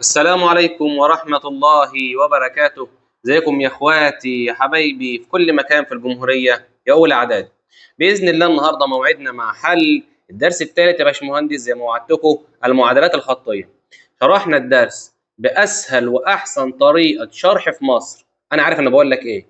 السلام عليكم ورحمة الله وبركاته. ازيكم يا اخواتي يا حبايبي في كل مكان في الجمهورية يا أولى إعداد. بإذن الله النهاردة موعدنا مع حل الدرس الثالث يا باشمهندس زي ما وعدتكم، المعادلات الخطية. شرحنا الدرس بأسهل وأحسن طريقة شرح في مصر. أنا عارف أنا بقول لك إيه،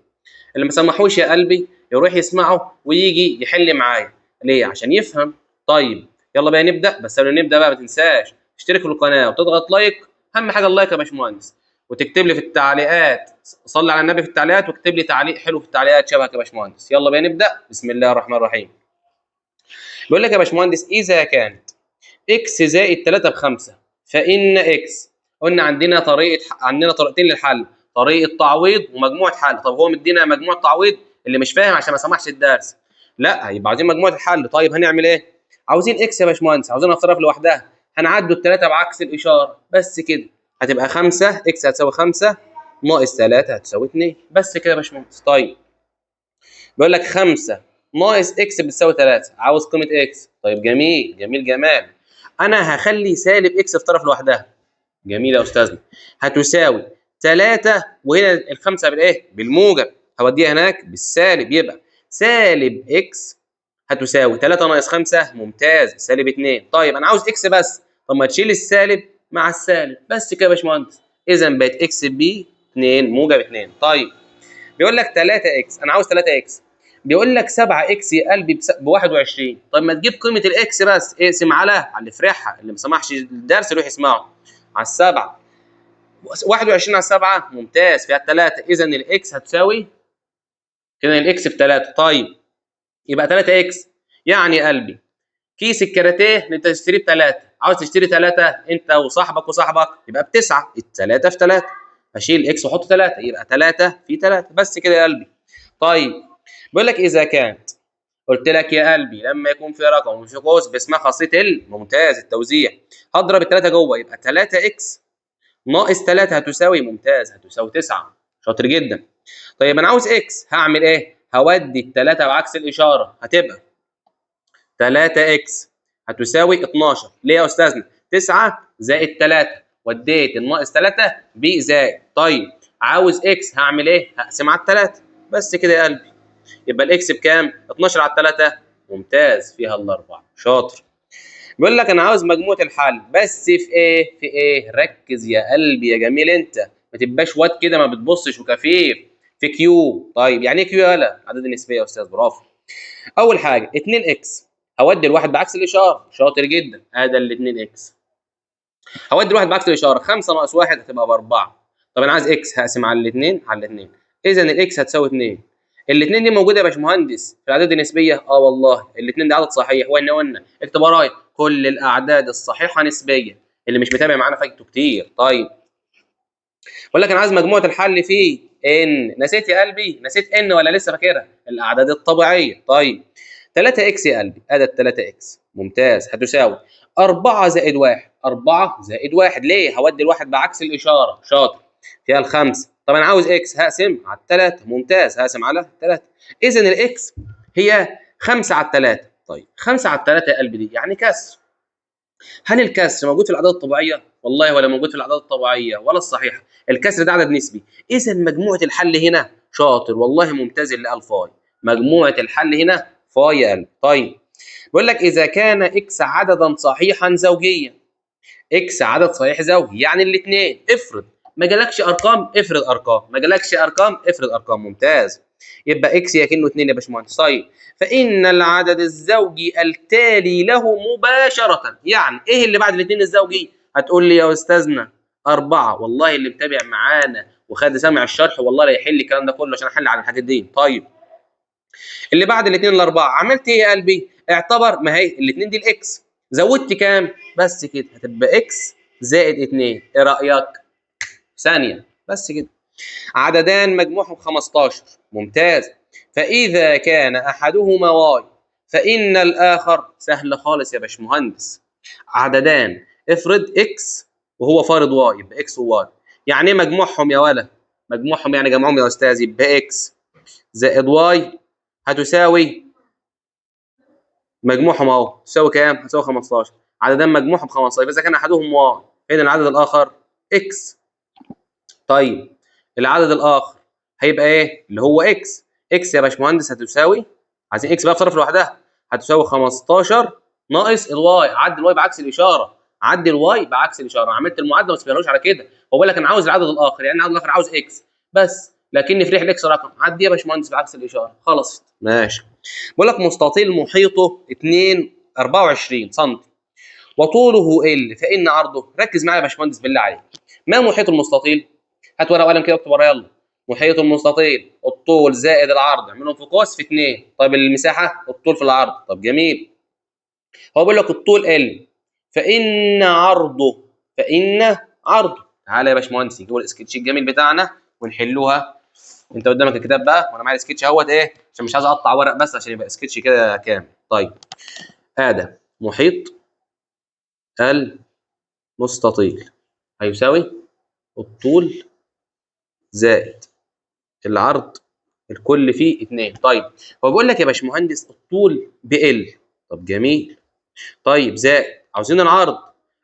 اللي ما سمحوش يا قلبي يروح يسمعه ويجي يحل معايا. ليه؟ عشان يفهم. طيب يلا بقى نبدأ، بس قبل ما نبدأ بقى ما تنساش تشترك في القناة وتضغط لايك. أهم حاجة اللايك يا باشمهندس، وتكتب لي في التعليقات صلي على النبي في التعليقات، واكتب لي تعليق حلو في التعليقات شبهك يا باشمهندس. يلا بقى نبدأ. بسم الله الرحمن الرحيم. بيقول لك يا باشمهندس إذا كانت اكس زائد 3 ب5 فإن اكس. قلنا عندنا طريقتين للحل، طريقة تعويض ومجموعة حل. طب هو مدينا مجموعة تعويض، اللي مش فاهم عشان ما سمعش الدرس لا يبقى عاوزين مجموعة الحل. طيب هنعمل ايه؟ عاوزين اكس يا باشمهندس، عاوزينها في طرف لوحدها، هنعدوا الثلاثة بعكس الإشارة بس كده. هتبقى 5 اكس هتساوي 5 ناقص 3 هتساوي 2 بس كده يا باشمهندس. طيب بيقول لك 5 ناقص اكس بتساوي 3، عاوز قيمة اكس. طيب جميل جميل جمال، انا هخلي سالب اكس في طرف لوحدها. جميل يا استاذنا. هتساوي 3، وهنا الخمسه بالايه؟ بالموجب، هوديها هناك بالسالب، يبقى سالب اكس هتساوي 3 ناقص 5 ممتاز سالب 2. طيب انا عاوز اكس بس، طب ما تشيل السالب مع السالب بس كده يا باشمهندس. اذا بقت اكس ب 2 موجب 2. طيب بيقول لك 3 اكس، انا عاوز 3 اكس. بيقول لك 7 اكس يا قلبي ب 21. طيب ما تجيب قيمه الاكس بس، اقسم على اللي فرحها، اللي ما سمعش الدرس يروح يسمعه. على السبعه، 21 على 7 ممتاز فيها 3، اذا الاكس هتساوي كده الاكس ب 3. طيب يبقى 3 اكس يعني يا قلبي كيس الكاراتيه انت تشتريه ب 3، عاوز تشتري 3 انت وصاحبك يبقى ب9، ال3 في 3 هشيل اكس واحط 3 يبقى 3 في 3 بس كده يا قلبي. طيب بيقول لك اذا كانت، قلت لك يا قلبي لما يكون في رقم وفي قوس باسمها خاصيه الممتاز التوزيع، هضرب الثلاثه جوه يبقى 3 اكس ناقص 3 هتساوي ممتاز هتساوي 9. شاطر جدا. طيب انا عاوز اكس، هعمل ايه؟ هودي الثلاثه بعكس الاشاره، هتبقى 3 اكس هتساوي 12. ليه يا استاذنا؟ 9 زائد 3، وديت الناقص 3 ب زائد. طيب عاوز اكس، هعمل ايه؟ هقسم على 3 بس كده يا قلبي. يبقى الاكس بكام؟ 12 على 3 ممتاز فيها الاربعه. شاطر. بيقول لك انا عاوز مجموعه الحل، بس في ايه؟ في ايه؟ ركز يا قلبي يا جميل، انت ما تبقاش واد كده ما بتبصش وكفيف. في كيو. طيب يعني ايه كيو؟ يالا عدد النسبيه يا استاذ، برافو. اول حاجه 2 اكس، هودي الواحد بعكس الاشاره. شاطر جدا، ادي ال 2 اكس. هودي الواحد بعكس الاشاره، 5 ناقص 1 هتبقى باربعه. طب انا عايز اكس، هقسم على الاثنين على الاثنين، اذا الاكس هتساوي 2. الاثنين دي موجوده يا باشمهندس في الاعداد النسبيه؟ اه والله الاثنين دي عدد صحيح. قلنا اكتب ورايا كل الاعداد الصحيحه نسبيا، اللي مش متابع معانا فايته كتير. طيب بقول لك انا عايز مجموعه الحل فيه ان، نسيت يا قلبي؟ نسيت ان ولا لسه فاكرها؟ الاعداد الطبيعيه. طيب 3 اكس يا قلبي، ادي 3 اكس ممتاز هتساوي 4 زائد 1. 4 زائد 1 ليه؟ هودي الواحد بعكس الاشاره. شاطر فيها الخمسه. طب انا عاوز اكس، هقسم على 3 ممتاز هقسم على 3، اذا الاكس هي 5 على 3. طيب 5 على 3 يا قلبي دي يعني كسر. هل الكسر موجود في الاعداد الطبيعيه؟ والله ولا موجود في الاعداد الطبيعيه ولا الصحيحه. الكسر ده عدد نسبي، اذا مجموعه الحل هنا. شاطر والله ممتاز اللي قال فاي. مجموعه الحل هنا فاي يا قلبي. طيب بيقول لك اذا كان اكس عددا صحيحا زوجيا. اكس عدد صحيح زوجي يعني الاثنين. افرض ما جالكش ارقام، افرض ارقام، ما جالكش ارقام افرض ارقام. ممتاز. يبقى اكس يكنه 2 يا باشمهندس. طيب فان العدد الزوجي التالي له مباشره، يعني ايه اللي بعد الاثنين الزوجي؟ هتقول لي يا استاذنا 4. والله اللي متابع معانا وخد سامع الشرح والله لا يحل الكلام ده كله عشان احل على الحاجات دي. طيب اللي بعد الاثنين الاربعه عملت ايه يا قلبي؟ اعتبر ما هي الاثنين دي الاكس، زودت كام؟ بس كده هتبقى اكس زائد 2. ايه رايك؟ ثانيه بس كده. عددان مجموعهم 15 ممتاز، فاذا كان احدهما واي فان الاخر. سهل خالص يا باشمهندس. عددان، افرض اكس وهو فارض واي يبقى اكس وواي. يعني ايه مجموعهم يا ولا؟ مجموعهم يعني جمعهم يا استاذ، يبقى اكس زائد واي هتساوي مجموعهم اهو تساوي كام؟ هتساوي 15. عددان مجموعهم 15، اذا كان احدهم واي فين العدد الاخر؟ اكس. طيب العدد الاخر هيبقى ايه؟ اللي هو اكس. اكس يا باشمهندس هتساوي، عايزين اكس بقى بتصرف لوحدها، هتساوي 15 ناقص الواي. عدي الواي بعكس الاشاره، عدي الواي بعكس الاشاره. عملت المعادله ما تسيبهالوش على كده. هو بيقول لك انا عاوز العدد الاخر، يعني العدد الاخر عاوز اكس بس، لكني فريح الاكس رقم، عدي يا باشمهندس بعكس الاشاره خلصت. ماشي. بيقول لك مستطيل محيطه 24 سم وطوله ال، فان عرضه، ركز معايا يا باشمهندس بالله عليك، ما محيط المستطيل؟ هات ورقه وقلم كده واكتب ورا يلا. محيط المستطيل الطول زائد العرض اعملهم في قوس في 2. طيب المساحه الطول في العرض. طب جميل. هو بيقول لك الطول ال، فان عرضه. تعالى يا باشمهندس نجيب السكتش الجميل بتاعنا ونحلوها. انت قدامك الكتاب بقى وانا معايا السكتش اهوت، ايه عشان مش عايز اقطع ورق بس عشان يبقى سكتش كده كامل. طيب هذا محيط المستطيل هيساوي الطول زائد العرض الكل فيه 2. طيب هو بيقول لك يا باشمهندس الطول بال. طب جميل. طيب زائد عاوزين العرض،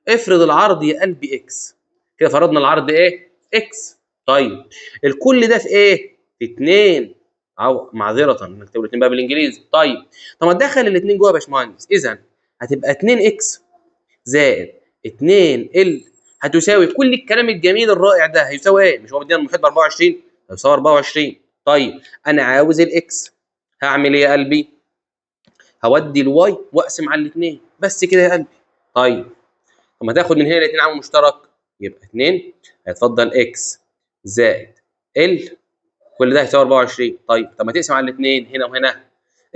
افرض العرض يا قلبي اكس، كده فرضنا العرض ايه؟ اكس. طيب الكل ده في ايه؟ في 2. او معذره نكتب الاثنين بقى بالانجليزي. طيب طب ما تدخل الاثنين جوه يا باشمهندس، اذا هتبقى 2 اكس زائد 2 ال هتساوي كل الكلام الجميل الرائع ده هيساوي ايه؟ مش هو مدينا المحيط ب 24؟ هيساوي 24. طيب انا عاوز الاكس، هعمل ايه يا قلبي؟ هودي الواي واقسم على الاثنين بس كده يا قلبي. طيب طب ما تاخد من هنا الاثنين عامل مشترك، يبقى 2 هيتفضل اكس زائد ال، كل ده هيساوي 24. طيب طب ما تقسم على الاثنين هنا وهنا،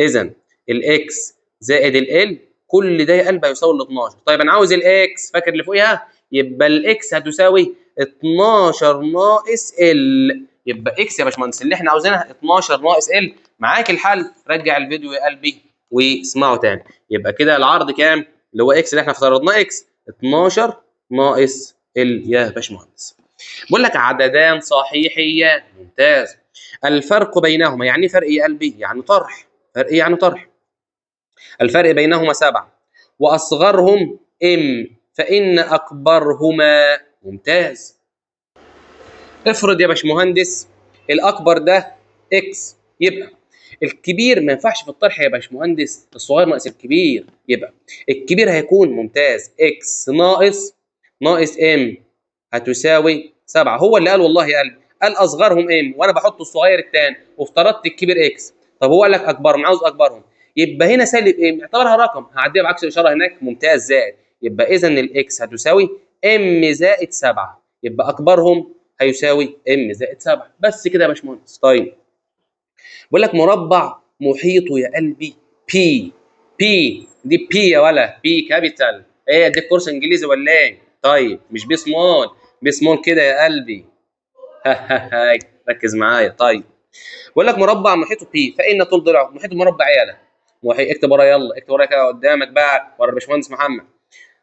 اذا الاكس زائد ال كل ده يا قلبي هيساوي ال 12. طيب انا عاوز الاكس، فاكر اللي فوقيها؟ يبقى الاكس هتساوي 12 ناقص ال، يبقى اكس يا باشمهندس اللي احنا عاوزينها 12 ناقص ال. معاك الحل، رجع الفيديو يا قلبي واسمعه تاني. يبقى كده العرض كام؟ اللي هو اكس اللي احنا افترضناه اكس، 12 ناقص ال يا باشمهندس. بقول لك عددان صحيحيان. ممتاز. الفرق بينهما، يعني فرق يا قلبي؟ يعني طرح. فرق يعني طرح. الفرق بينهما 7 واصغرهم ام فان اكبرهما. ممتاز. افرض يا باشمهندس الاكبر ده اكس، يبقى الكبير ما ينفعش في الطرح يا باشمهندس الصغير ناقص الكبير، يبقى الكبير هيكون ممتاز اكس ناقص ام هتساوي 7. هو اللي قال والله، قال اصغرهم ام وانا بحط الصغير الثاني وافترضت الكبير اكس. طب هو قال لك اكبرهم، عاوز اكبرهم، يبقى هنا سالب ام اعتبرها رقم هعديها بعكس الاشاره هناك. ممتاز زائد، يبقى اذا الاكس هتساوي ام زائد 7، يبقى اكبرهم هيساوي ام زائد 7 بس كده يا باشمهندس. طيب بقول لك مربع محيطه يا قلبي بي دي بي يا ولا بي كابيتال؟ ايه اديك كورس انجليزي ولا ايه؟ طيب مش بي سمول، بي سمول كده يا قلبي. هاي ركز معايا. طيب بقول لك مربع محيطه بي فان طول ضلعه، محيط المربع يالا اكتب ورايا يلا، اكتب ورايا كده قدامك بقى ورا الباشمهندس محمد.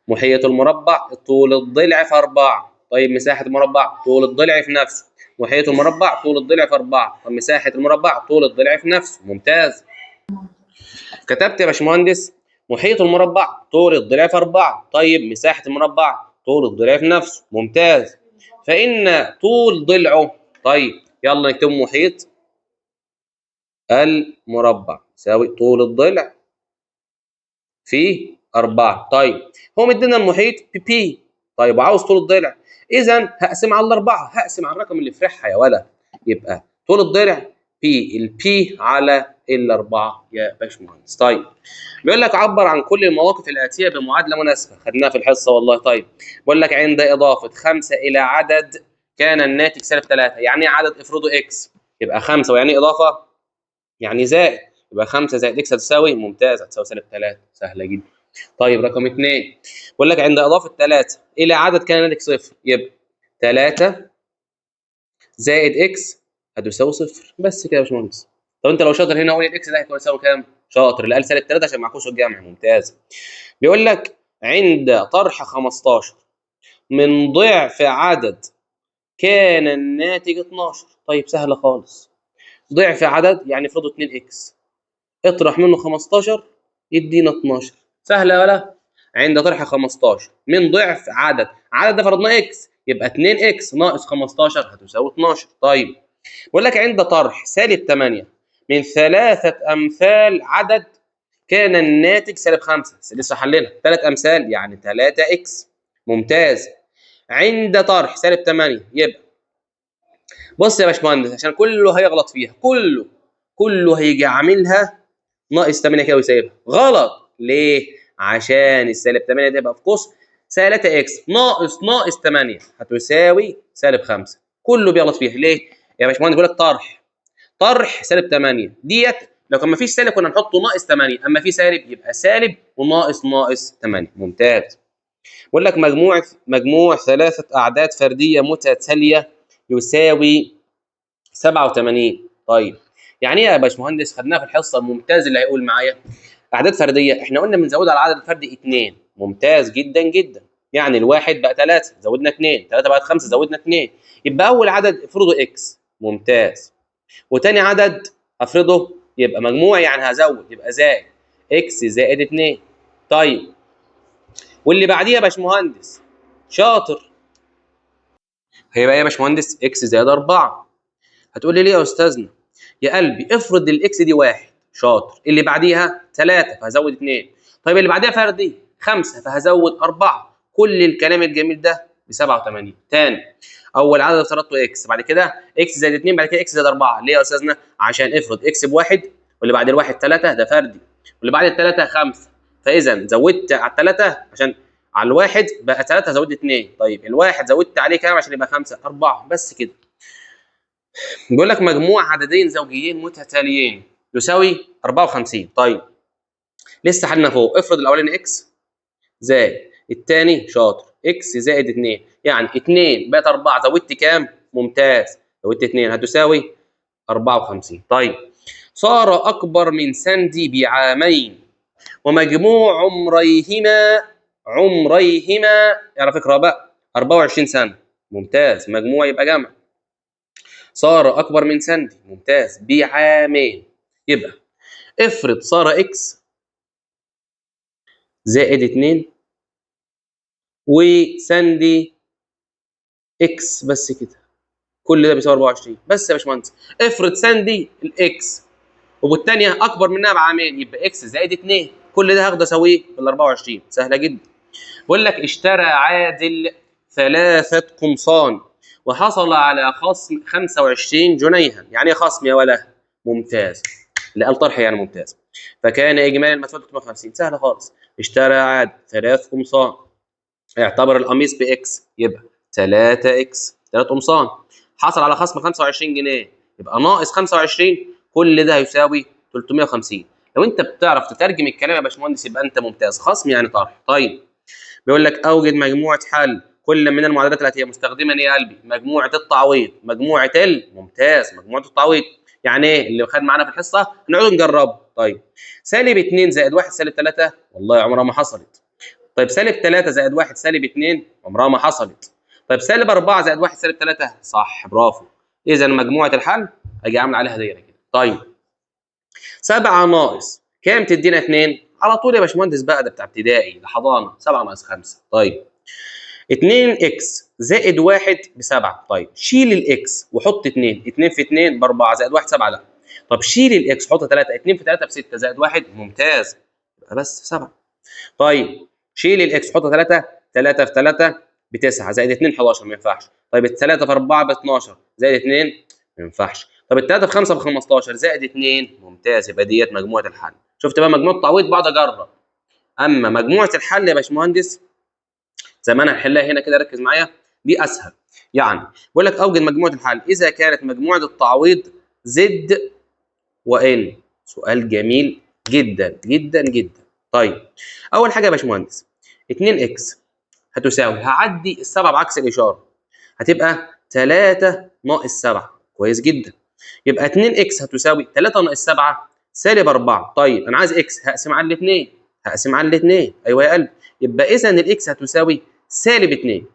محيط المربع طول الضلع في 4. طيب مساحة المربع طول الضلع في نفسه. محيط المربع طول الضلع في 4. طب مساحة المربع طول الضلع في نفسه. ممتاز. كتبت يا باشمهندس محيط المربع طول الضلع في 4. طيب مساحة المربع طول الضلع في نفسه. ممتاز. فإن طول ضلعه، طيب يلا نكتب محيط المربع يساوي طول الضلع في 4. طيب هو مدينا المحيط بي، طيب وعاوز طول الضلع، اذا هقسم على الاربعه، هقسم على الرقم اللي فرحها يا ولا، يبقى طول الضلع بي البي على الاربعه يا باشمهندس. طيب بيقول لك عبر عن كل المواقف الاتيه بمعادله مناسبه، خدناها في الحصه والله. طيب بيقول لك عند اضافه 5 الى عدد كان الناتج -3، يعني ايه عدد؟ افرضه اكس، يبقى 5 ويعني ايه اضافه؟ يعني زائد، يبقى 5 زائد اكس هتساوي، ممتاز هتساوي -3، سهله جدا. طيب رقم 2 بيقول لك عند اضافه 3 الى عدد كان ناتج 0، يبقى 3 زائد اكس هتساوي 0 بس كده يا باشمهندس. طب انت لو شاطر هنا قول الاكس ده هيكون يساوي كام؟ شاطر، اللي قال -3 عشان معكوس الجمع. ممتاز. بيقول لك عند طرح 15 من ضعف عدد كان الناتج 12. طيب سهله خالص، ضعف عدد يعني افرضوا 2 اكس، اطرح منه 15 يدينا 12. سهله ولا؟ عند طرح 15 من ضعف عدد، عدد ده فرضناه اكس، يبقى 2 اكس ناقص 15 هتساوي 12. طيب بقول لك عند طرح سالب 8 من 3 امثال عدد كان الناتج سالب 5، لسه حلنا 3 امثال يعني 3 اكس. ممتاز. عند طرح سالب 8 يبقى بص يا باشمهندس عشان كله هيغلط فيها، كله هيجي عاملها ناقص 8 كده ويسيبها. غلط. ليه؟ عشان السالب 8 دي يبقى في قوس 3 اكس ناقص 8 هتساوي سالب 5. كله بيغلط فيها. ليه؟ يا باشمهندس بيقول لك طرح سالب 8 ديت لو كان ما فيش سالب كنا نحطه ناقص 8، اما في سالب يبقى سالب وناقص 8. ممتاز. بيقول لك مجموع 3 أعداد فردية متتالية يساوي 87. طيب يعني ايه يا باشمهندس؟ خدناها في الحصه. الممتاز اللي هيقول معايا اعداد فرديه احنا قلنا بنزود على العدد الفردي 2. ممتاز جدا جدا. يعني الواحد بقى 3 زودنا 2، 3 بقت 5 زودنا 2. يبقى اول عدد افرضه اكس. ممتاز. وتاني عدد افرضه يبقى مجموع يعني هزود يبقى زائد اكس زائد 2. طيب واللي بعديها يا باشمهندس شاطر هيبقى ايه يا باشمهندس؟ اكس زائد 4. هتقول لي ليه يا استاذنا؟ يا قلبي افرض الاكس دي 1. شاطر. اللي بعديها 3 فهزود 2. طيب اللي بعديها فردي 5 فهزود 4. كل الكلام الجميل ده ب 87. تاني اول عدد افترضته اكس، بعد كده اكس زائد 2، بعد كده اكس زائد 4. ليه يا استاذنا؟ عشان افرض اكس بواحد واللي بعد الواحد 3 ده فردي واللي بعد الثلاثه 5، فاذا زودت على الثلاثه عشان على الواحد بقى 3 زودت 2. طيب الواحد زودت عليه كام عشان يبقى 5؟ 4 بس كده. بيقول لك مجموع عددين زوجيين متتاليين يساوي 54. طيب لسه حلنا فوق. افرض الاولاني اكس زائد الثاني شاطر اكس زائد 2، يعني 2 بقت 4 زودت كام؟ ممتاز زودت 2 هتساوي 54. طيب صار اكبر من ساندي بعامين ومجموع عمريهما على فكره بقى 24 سنه. ممتاز. مجموع يبقى جمع. صار اكبر من ساندي. ممتاز بعامين. يبقى افرض صار اكس زائد 2 وساندي اكس بس كده. كل ده بيساوي 24 بس يا باشمهندس. افرض ساندي الاكس والثانيه اكبر منها بعامين يبقى اكس زائد 2. كل ده هاخده اساويه بال 24. سهله جدا. بقول لك اشترى عادل 3 قمصان وحصل على خصم 25 جنيها. يعني ايه خصم يا ولا؟ ممتاز. اللي قال طرح يعني ممتاز. فكان اجمالي المدفوع 350. سهله خالص. اشترى عادل 3 قمصان اعتبر القميص باكس يبقى 3 اكس 3 قمصان. حصل على خصم 25 جنيه يبقى ناقص 25. كل ده هيساوي 350. لو انت بتعرف تترجم الكلام يا باشمهندس يبقى انت ممتاز. خصم يعني طرح. طيب بيقول لك اوجد مجموعه حل كل من المعادلات الاتيه مستخدما ايه يا قلبي؟ مجموعه التعويض. ممتاز مجموعه التعويض. يعني ايه اللي خد معانا في الحصه؟ نقعد نجربه. طيب سالب 2 زائد 1 سالب 3 والله عمرها ما حصلت. طيب سالب 3 زائد 1 سالب 2 عمرها ما حصلت. طيب سالب 4 زائد 1 سالب 3 صح برافو. اذا مجموعه الحل اجي عامل عليها دايره كده. طيب 7 ناقص كام تدينا 2؟ على طول يا باشمهندس بقى ده بتاع ابتدائي ده حضانه. 7 ناقص 5. طيب 2 اكس زائد 1 ب 7. طيب شيل الاكس وحط 2. 2 في 2 ب 4 زائد 1 7. لا طب شيل الاكس حط 3. 2 في 3 ب 6 زائد 1. ممتاز يبقى بس 7. طيب شيل الاكس حط 3. 3 في 3 ب 9 زائد 2 11 ما ينفعش. طيب ال 3 في 4 ب 12 زائد 2 ما ينفعش. طب ال 3 في 5 ب 15 زائد 2. ممتاز يبقى ديت مجموعه الحل. شفت بقى مجموعه التعويض بقعد اجرب. اما مجموعه الحل يا باشمهندس زي ما انا هنحلها هنا كده ركز معايا دي اسهل. يعني بقول لك اوجد مجموعه الحل اذا كانت مجموعه التعويض زد وان. سؤال جميل جدا جدا جدا. طيب اول حاجه يا باشمهندس 2 اكس هتساوي هعدي السبعه بعكس الاشاره هتبقى 3 ناقص 7. كويس جدا. يبقى 2 اكس هتساوي 3 ناقص 7 سالب 4. طيب انا عايز اكس هقسم على الاثنين. ايوه يا قلبي. يبقى اذا الاكس هتساوي سالب 2.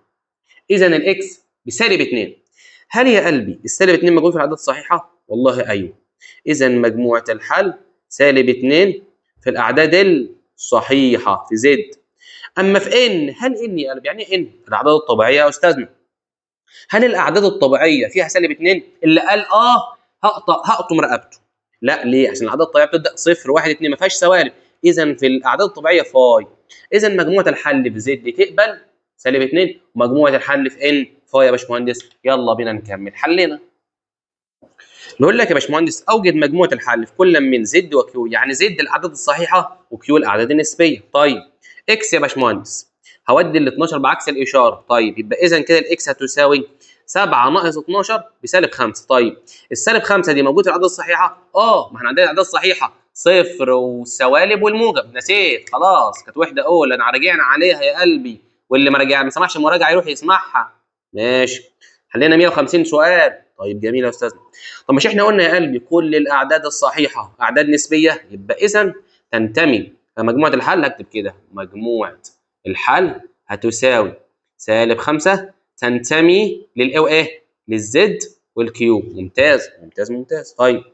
اذا الاكس بسالب 2. هل يا قلبي السالب 2 موجود في العدد الصحيحه؟ والله ايوه. اذا مجموعه الحل سالب 2 في الاعداد الصحيحه في زد. اما في ان هل ان يا قلبي يعني ان الاعداد الطبيعيه يا استاذنا؟ هل الاعداد الطبيعيه فيها -2؟ اللي قال هقطم رقبته. لا، ليه؟ عشان الاعداد الطبيعيه بتبدا 0 1 2 ما فيهاش سوالب. اذا في الاعداد الطبيعيه فاي. اذا مجموعه الحل في زد تقبل -2، ومجموعه الحل في ان فاي يا باشمهندس. يلا بينا نكمل حلنا. بيقول لك يا باشمهندس اوجد مجموعه الحل في كل من زد وكيو، يعني زد الاعداد الصحيحه وكيو الاعداد النسبيه. طيب اكس يا باشمهندس هودي ال 12 بعكس الاشاره. طيب يبقى اذا كده الاكس هتساوي 7 ناقص 12 ب-5. طيب -5 دي موجوده في الاعداد الصحيحه؟ ما احنا عندنا الاعداد الصحيحه صفر والسوالب والموجب. نسيت خلاص، كانت وحده اولى انا راجعنا عليها يا قلبي، واللي ما سمعش المراجعه يروح يسمعها. ماشي، حلينا 150 سؤال. طيب جميل يا استاذنا. طب مش احنا قلنا يا قلبي كل الاعداد الصحيحه اعداد نسبيه؟ يبقى اذا تنتمي مجموعه الحل. هكتب كده مجموعه الحل هتساوي -5 تنتمي للايه وايه؟ للزد والكيو. ممتاز ممتاز ممتاز. طيب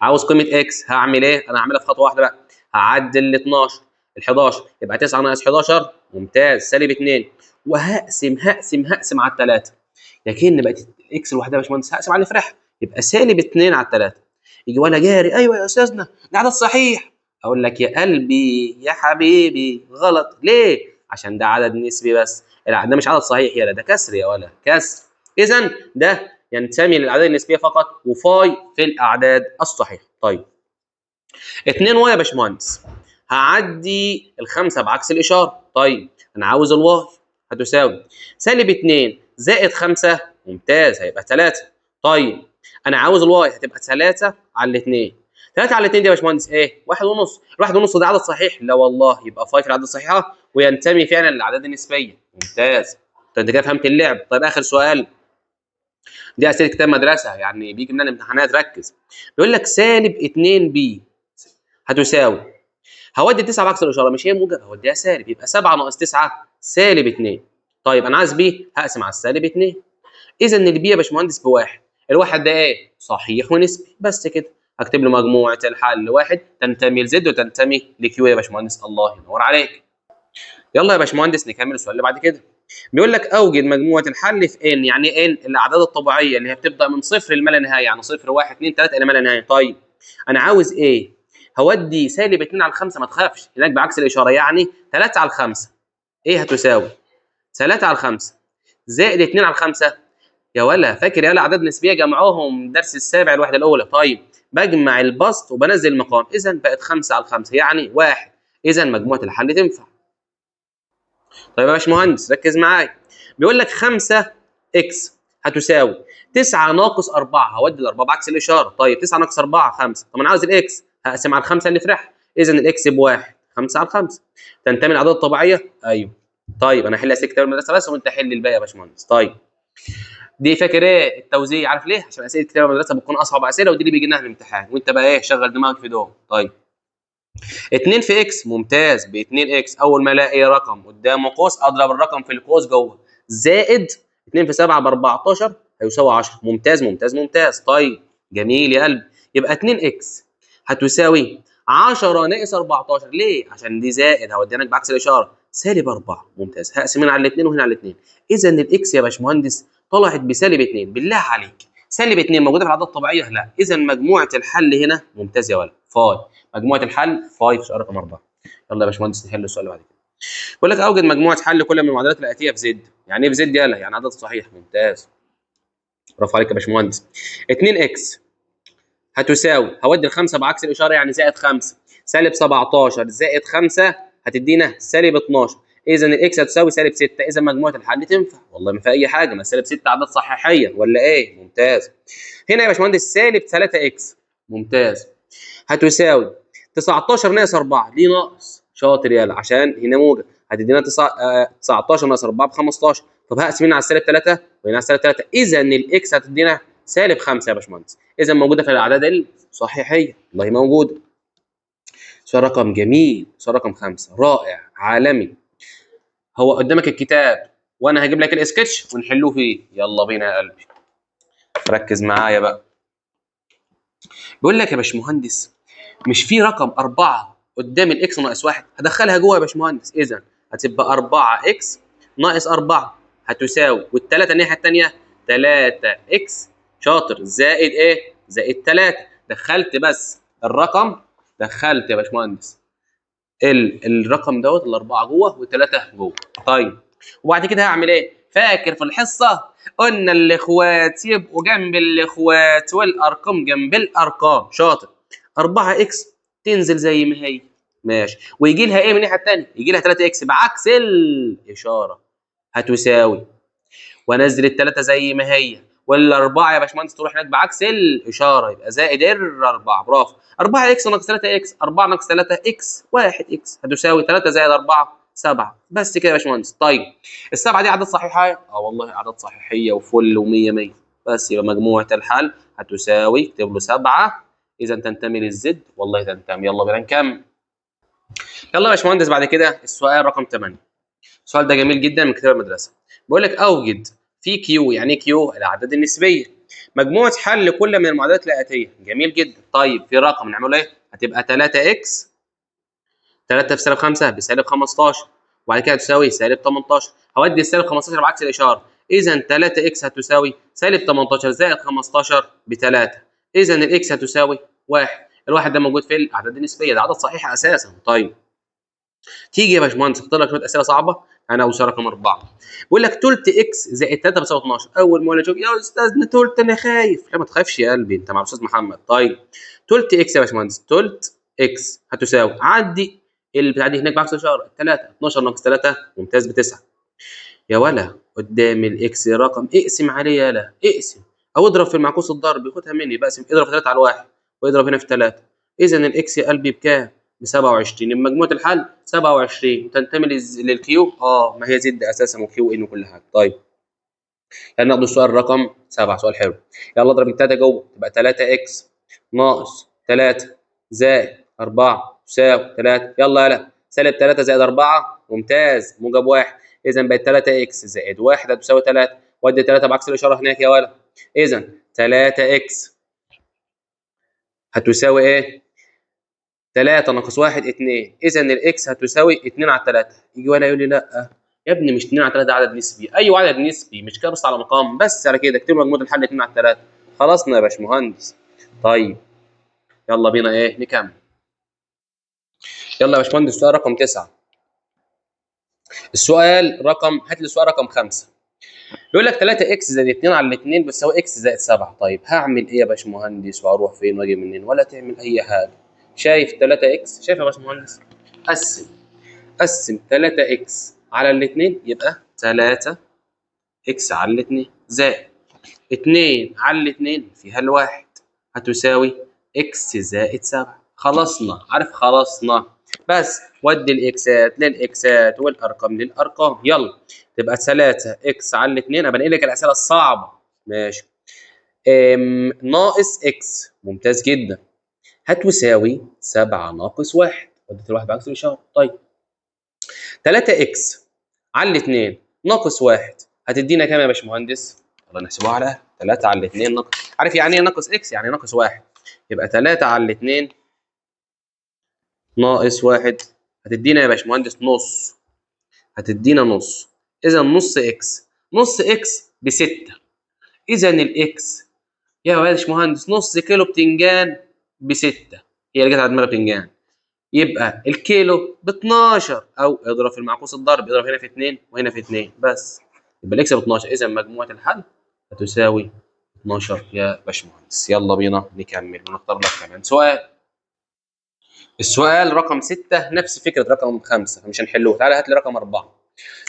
عاوز قيمه اكس، هعمل ايه؟ انا هعملها في خطوه واحده بقى. هعدل ال 12 ال 11 يبقى 9 ناقص 11. ممتاز، -2. وهقسم على الثلاثه. لكن بقت الاكس لوحدها يا باشمهندس هقسم على اللي فرح، يبقى -2 على 3. يجي وانا جاري ايوه يا استاذنا ده عدد صحيح. اقول لك يا قلبي يا حبيبي غلط. ليه؟ عشان ده عدد نسبي بس، ده مش عدد صحيح يالا، ده كسر يا ولا كسر. اذا ده ينتمي للاعداد النسبيه فقط، وفاي في الاعداد الصحيحه. طيب 2 واي يا باشمهندس هعدي ال5 بعكس الاشاره. طيب انا عاوز الواي هتساوي -2 زائد 5. ممتاز، هيبقى 3. طيب انا عاوز الواي هتبقى 3 على 2. 3 على 2 دي يا باشمهندس ايه؟ 1.5. ال1.5 ده عدد صحيح؟ لا والله، يبقى 5 في الاعداد الصحيحه وينتمي فعلا للاعداد النسبيه. ممتاز، انت كده فهمت اللعب. طيب اخر سؤال، دي اسئله كتاب مدرسه يعني بيجي منها الامتحانات، ركز. بيقول لك -2 بي هتساوي، هودي 9 بعكس الاشاره، مش هي موجب هوديها سالب، يبقى 7 ناقص 9 -2. طيب انا عايز بي، هقسم على -2. اذا البي يا باشمهندس بواحد. الواحد ده ايه؟ صحيح ونسبي. بس كده هكتب له مجموعه الحل واحد تنتمي لزد وتنتمي لكيو يا باشمهندس. الله ينور عليك. يلا يا باشمهندس نكمل السؤال اللي بعد كده. بيقول لك اوجد مجموعه الحل في ان، يعني ان الاعداد الطبيعيه اللي هي بتبدا من صفر لما لا نهايه، يعني 0 1 2 3 الى ما لا نهايه. طيب انا عاوز ايه؟ هودي -2 على 5، ما تخافش هناك بعكس الاشاره، يعني 3 على 5 ايه هتساوي؟ 3 على 5 زائد 2 على 5. يا ولا فاكر يا ولا اعداد نسبيه جمعهم الدرس السابع الوحده الاولى. طيب بجمع البسط وبنزل المقام، اذا بقت 5 على 5 يعني 1. اذا مجموعه الحل تنفع. طيب يا باشمهندس ركز معايا. بيقول لك 5 اكس هتساوي 9 ناقص 4. هودي الاربعه بعكس الاشاره. طيب 9 ناقص 4 5. طب انا عاوز الاكس، هقسم على الخمسه اللي فرح. اذا الاكس بواحد. 5 على 5 تنتمي للاعداد الطبيعيه؟ ايوه. طيب انا هحل اسئله كتاب المدرسه بس، وانت حل الباقي يا باشمهندس. طيب دي فاكر ايه التوزيع؟ عارف ليه؟ عشان اسئله كتاب المدرسه بتكون اصعب اسئله، ودي اللي بيجي لنا في الامتحان، وانت بقى ايه شغل دماغك في دول. طيب 2 في اكس، ممتاز، ب 2 اكس اول ما الاقي رقم قدامه قوس اضرب الرقم في القوس جوه، زائد 2 في 7 ب 14 هيساوي 10. ممتاز ممتاز ممتاز. طيب جميل يا قلبي. يبقى 2 اكس هتساوي 10 ناقص 14. ليه؟ عشان دي زائد هودينك بعكس الاشاره -4. ممتاز، هقسم هنا على الاثنين وهنا على الاثنين. اذا الاكس يا باشمهندس طلعت ب-2. بالله عليك -2 موجوده في الاعداد الطبيعيه؟ لا. اذا مجموعه الحل هنا ممتاز يا ولد، فاي. مجموعه الحل فاي في سؤال رقم 4. يلا يا باشمهندس نحل السؤال اللي بعد كده. بيقول لك اوجد مجموعه حل كل من المعادلات الاتيه في زد. يعني ايه في زد يلا؟ يعني عدد صحيح. ممتاز، برافو عليك يا باشمهندس. 2 اكس هتساوي، هودي الخمسه بعكس الاشاره يعني -5 -17 زائد 5 هتدينا -12. اذا الاكس هتساوي -6. اذا مجموعه الحل تنفع. والله ما في اي حاجه، ما -6 عدد صحيحيه ولا ايه؟ ممتاز. هنا يا باشمهندس -3 اكس ممتاز هتساوي 19 ناقص 4. ليه ناقص؟ شاطر يلا، عشان هنا موجب هتدينا 19 ناقص 4 ب 15. طب هقسم هنا على -3 وهنا على -3. اذا الاكس هتدينا -5 يا باشمهندس. اذا موجوده في الاعداد الصحيحيه. والله موجوده. سؤال رقم جميل، سؤال رقم 5 رائع عالمي. هو قدامك الكتاب وانا هجيب لك الاسكتش ونحلوه فيه. يلا بينا يا قلبي، ركز معايا بقى. بيقول لك يا باشمهندس مش في رقم 4 قدام الاكس ناقص 1؟ هدخلها جوه يا باشمهندس. اذا هتبقى 4 اكس ناقص 4. هتساوي والتلاته الناحيه الثانيه 3 اكس شاطر زائد ايه؟ زائد 3. دخلت بس الرقم، دخلت يا باشمهندس الرقم دوت الاربعه جوه والثلاثه جوه. طيب وبعد كده هعمل ايه؟ فاكر في الحصه قلنا الاخوات يبقوا جنب الاخوات والارقام جنب الارقام. شاطر. 4 اكس تنزل زي ما هي ماشي، ويجي لها ايه من الناحيه الثانيه؟ يجي لها 3 اكس بعكس الاشاره هتساوي، وانزل الثلاثه زي ما هي، والاربعه يا باشمهندس تروح هناك بعكس الاشاره يبقى زائد الاربعه. برافو. 4 اكس ناقص 3 اكس، 4 ناقص 3 اكس، 1 اكس هتساوي 3 زائد 4 7. بس كده يا باشمهندس. طيب السبعه دي اعداد صحيحه؟ اه والله اعداد صحيحيه وفل و100 100. بس يبقى مجموعه الحل هتساوي، اكتب له 7. اذا تنتمي للزد؟ والله تنتمي. يلا بينا نكمل. يلا يا باشمهندس بعد كده السؤال رقم 8. السؤال ده جميل جدا من كتاب المدرسه. بيقول لك اوجد في كيو، يعني ايه كيو؟ الاعداد النسبيه، مجموعه حل كل من المعادلات الاتيه. جميل جدا. طيب في رقم نعمله ايه؟ هتبقى 3 اكس، 3 في سالب 5 بسالب 15، وبعد كده تساوي سالب 18. هودي السالب 15 بعكس الاشاره، اذا 3 اكس هتساوي سالب 18 زائد 15 ب 3، اذا الاكس هتساوي 1. الواحد ده موجود في الاعداد النسبيه، ده عدد صحيح اساسا. طيب تيجي يا باشمهندس اختار لك شويه اسئله صعبه. انا اوصل رقم 4. بيقول لك تلت اكس زائد 3 بيساوي 12. اول ما اشوف يا استاذنا تلت انا خايف. لا ما تخافش يا قلبي، انت مع الاستاذ محمد. طيب تلت اكس يا باشمهندس، تلت اكس هتساوي، عدي البتاع دي هناك بعكس الاشاره 3، 12 ناقص 3 ممتاز ب9. يا ولا قدام الاكس رقم اقسم عليه، يالا اقسم او اضرب في المعكوس الضرب. خدها مني بقسم، اضرب في 3 على 1 واضرب هنا في 3. اذا الاكس يا قلبي بكام؟ ب 27. مجموعه الحل 27 تنتمي للكيو. ما هي زد اساسا وكيو ان وكل حاجه. طيب يلا ناخد السؤال رقم 7. سؤال حلو. يلا اضرب الثلاثه جوه تبقى 3 اكس ناقص 3 زائد 4 تساوي 3. يلا يلا سالب 3 زائد 4 ممتاز موجب 1. اذا بقت 3 اكس زائد 1 هتساوي 3. ودي 3 بعكس الاشاره هناك يا ولد. اذا 3 اكس هتساوي ايه؟ 3 ناقص 1 2. اذا الاكس هتساوي 2 على 3. يجي ولا يقول لي لا يا ابني مش 2 على 3 ده عدد نسبي. ايوه عدد نسبي، مش كده بس على مقام بس على كده اكتب مجموع الحل 2 على 3. خلصنا يا باشمهندس. طيب يلا بينا ايه نكمل. يلا يا باشمهندس السؤال رقم 9. السؤال رقم، هات لي السؤال رقم 5. بيقول لك 3 اكس زائد 2 على 2 بتساوي اكس زائد 7. طيب هعمل ايه يا باشمهندس واروح فين واجي منين؟ ولا تعمل اي حاجه. شايف 3 اكس؟ شايف يا باشمهندس؟ قسم 3 اكس على الاثنين يبقى 3 اكس على الاثنين زائد 2 على الاثنين فيها الواحد هتساوي اكس زائد 7. خلصنا، عارف خلصنا. بس ودي الاكسات للاكسات والارقام للارقام. يلا تبقى 3 اكس على الاثنين. انا بنقل لك الاسئله الصعبه ماشي. ناقص اكس ممتاز جدا هتساوي 7 ناقص 1. وديت الواحد بعكس الاشاره. طيب 3 اكس على الاثنين ناقص 1 هتدينا كام يا باشمهندس؟ يلا نحسبوها على 3 على الاثنين ناقص، عارف يعني ايه ناقص اكس؟ يعني ناقص 1. يبقى 3 على الاثنين ناقص 1 هتدينا يا باشمهندس نص. هتدينا نص. اذا نص اكس، نص اكس ب 6. اذا الاكس يا باشمهندس نص كيلو بتنجان ب 6. هي اللي جت على دماغي بتنجان. يبقى الكيلو ب 12 او اضرب في المعكوس الضرب، اضرب هنا في 2 وهنا في 2 بس يبقى الاكس ب 12. اذا مجموعه الحل هتساوي 12 يا باشمهندس. يلا بينا نكمل ونختار لك كمان سؤال. السؤال رقم 6 نفس فكره رقم 5 فمش هنحلوه. تعالى هات لي رقم 4.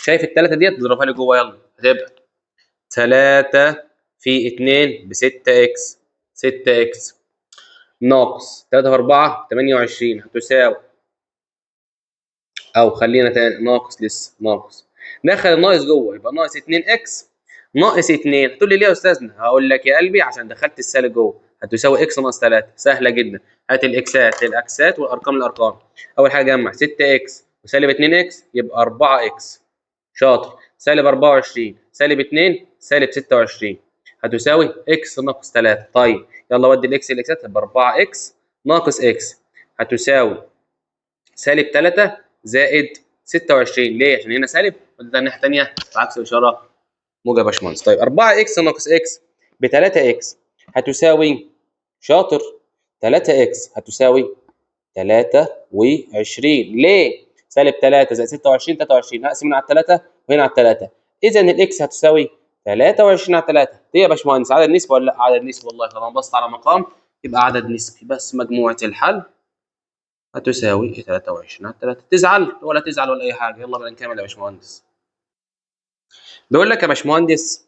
شايف الثلاثه ديت تضربها لي جوه. يلا هتبقى 3 في 2 ب 6 اكس، 6 اكس ناقص 3 في 4 28 هتساوي، او خلينا تاني ناقص، لسه ناقص دخل الناقص جوه يبقى ناقص 2 اكس ناقص 2. هتقول لي ليه يا استاذنا؟ هقول لك يا قلبي عشان دخلت السالب جوه هتساوي اكس ناقص 3. سهله جدا. هات الاكسات للاكسات والارقام للارقام. اول حاجه جمع 6 اكس وسالب 2 اكس يبقى 4 اكس. شاطر. سالب 24 سالب 2 سالب 26 هتساوي اكس ناقص 3. طيب يلا ودي الاكس الاكسات يبقى 4 اكس ناقص اكس هتساوي سالب 3 زائد 26. ليه؟ عشان هنا سالب وده الناحيه الثانيه بعكس الاشاره موجب يا باشمهندس. طيب 4 اكس ناقص اكس ب 3 اكس هتساوي شاطر 3 اكس هتساوي 23. ليه؟ سالب 3 زائد 26 23 هقسم هنا على 3 وهنا على 3. اذا الاكس هتساوي 23 على 3. دي يا باشمهندس عدد نسبي ولا لا؟ عدد نسبي والله. طالما بصت على مقام يبقى عدد نسبي. بس مجموعه الحل هتساوي 23 على 3. تزعل ولا تزعل ولا اي حاجه؟ يلا بينا نكمل يا باشمهندس. بيقول لك يا باشمهندس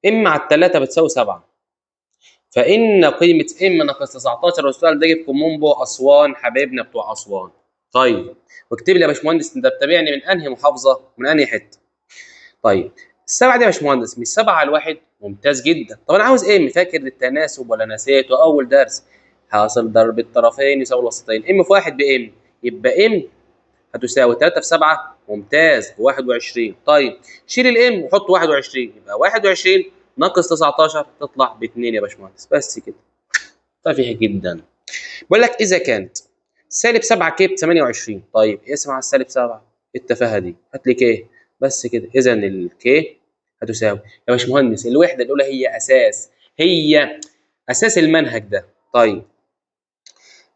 ام على 3 بتساوي 7. فإن قيمة ام ناقص 19 والسؤال ده جه في كومومبو أسوان حبايبنا بتوع أسوان. طيب واكتب لي يا باشمهندس أنت بتتابعني من أنهي محافظة؟ من أنهي حتة؟ طيب السبعة دي يا باشمهندس مش 7 على الواحد؟ ممتاز جدا. طب أنا عاوز ام فاكر التناسب ولا نسيته أول درس؟ حاصل ضرب الطرفين يساوي الوسطين. ام في واحد بام يبقى ام هتساوي 3 في 7 ممتاز 21. طيب شيل الام وحط 21 يبقى 21 ناقص 19 تطلع ب 2 يا باشمهندس. بس كده تافه جدا. بقول لك اذا كانت سالب 7 كي ب 28. طيب اقسم على السالب 7. التفاهه دي هات لي كي بس كده. اذا الكي هتساوي يا باشمهندس الوحده الاولى هي اساس، هي اساس المنهج ده. طيب